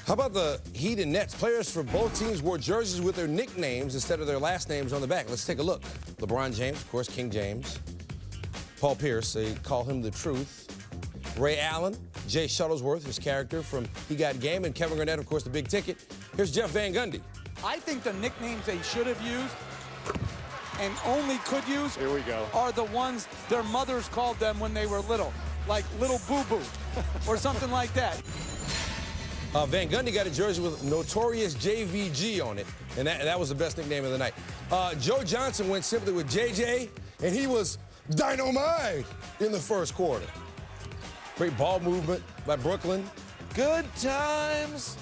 How about the Heat and Nets? Players for both teams wore jerseys with their nicknames instead of their last names on the back. Let's take a look. LeBron James, of course, King James. Paul Pierce, they call him the Truth. Ray Allen, Jay Shuttlesworth, his character from He Got Game, and Kevin Garnett, of course, the big ticket. Here's Jeff Van Gundy. I think the nicknames they should have used and only could use Here we go. are the ones their mothers called them when they were little, like Little Boo Boo or something like that. Van Gundy got a jersey with Notorious JVG on it, and that was the best nickname of the night. Joe Johnson went simply with JJ, and he was dynamite in the first quarter. Great ball movement by Brooklyn. Good times.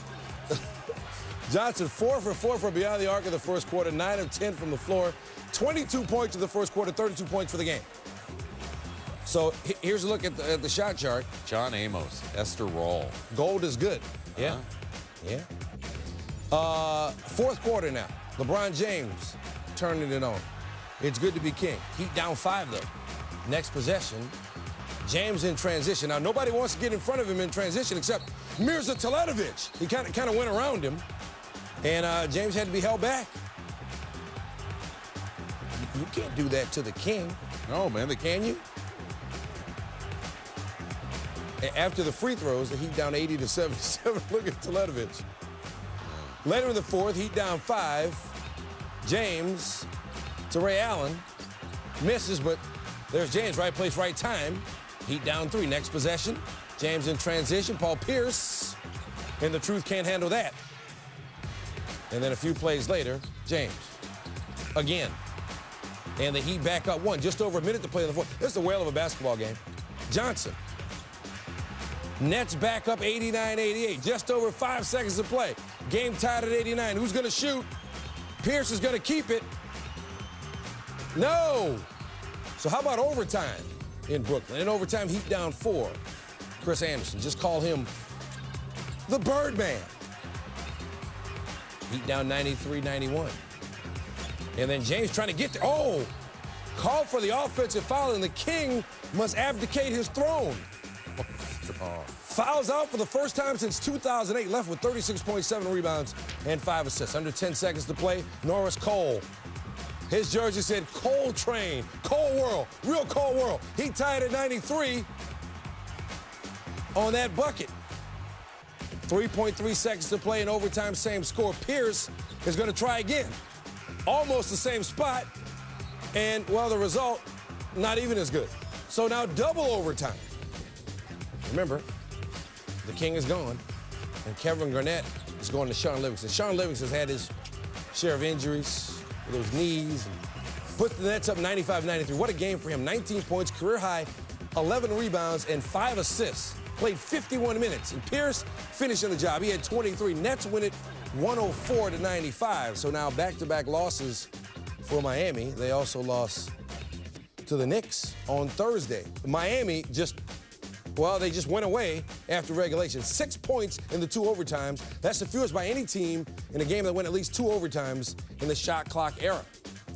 Johnson 4 for 4 from beyond the arc of the first quarter, 9 of 10 from the floor, 22 points in the first quarter, 32 points for the game. So here's a look at the shot chart. John Amos, Esther Roll. Gold is good. Yeah. Yeah. Fourth quarter now. LeBron James turning it on. It's good to be king. Heat down 5, though. Next possession, James in transition. Now, nobody wants to get in front of him in transition except Mirza Teletovic. He kind of went around him, and James had to be held back. You can't do that to the king. No, man. Can you? After the free throws, the Heat down 80 to 77. Look at Teletovic. Later in the fourth, Heat down 5. James to Ray Allen. Misses, but there's James, right place, right time. Heat down 3. Next possession, James in transition. Paul Pierce, and the Truth can't handle that. And then a few plays later, James again. And the Heat back up 1. Just over a minute to play in the fourth. This is the whale of a basketball game. Johnson. Nets back up 89-88. Just over 5 seconds to play. Game tied at 89. Who's going to shoot? Pierce is going to keep it. No. So how about overtime in Brooklyn? In overtime, Heat down 4. Chris Anderson, just call him the Birdman. Heat down 93-91. And then James trying to get there. Oh, call for the offensive foul, and the king must abdicate his throne. Fouls out for the first time since 2008, left with 36.7 rebounds and 5 assists. Under 10 seconds to play, Norris Cole. His jersey said Cole Train, Cole World, real Cole World. He tied at 93 on that bucket. 3.3 seconds to play in overtime, same score. Pierce is going to try again. Almost the same spot, and, well, the result, not even as good. So now double overtime. Remember, the king is gone, and Kevin Garnett is going to Sean Livingston. Sean Livingston's had his share of injuries with those knees. And put the Nets up 95-93. What a game for him. 19 points, career high, 11 rebounds, and 5 assists. Played 51 minutes, and Pierce finishing the job. He had 23. Nets win it 104-95. So now back-to-back losses for Miami. They also lost to the Knicks on Thursday. Miami just went away after regulation. 6 points in the 2 overtimes. That's the fewest by any team in a game that went at least 2 overtimes in the shot clock era.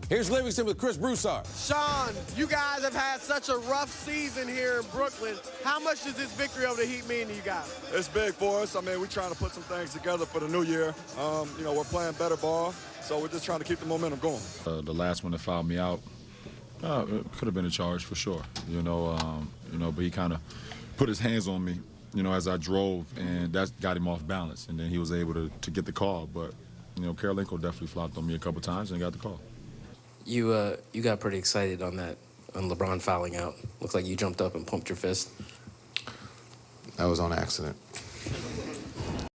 Here's Livingston with Chris Broussard. Sean, you guys have had such a rough season here in Brooklyn. How much does this victory over the Heat mean to you guys? It's big for us. I mean, we're trying to put some things together for the new year. You know, we're playing better ball, so we're just trying to keep the momentum going. The last one that fouled me out it could have been a charge for sure. But he kind of put his hands on me, as I drove, and that got him off balance, and then he was able to get the call. But, Karolinko definitely flopped on me a couple times and got the call. You got pretty excited on LeBron fouling out. Looked like you jumped up and pumped your fist. That was on accident.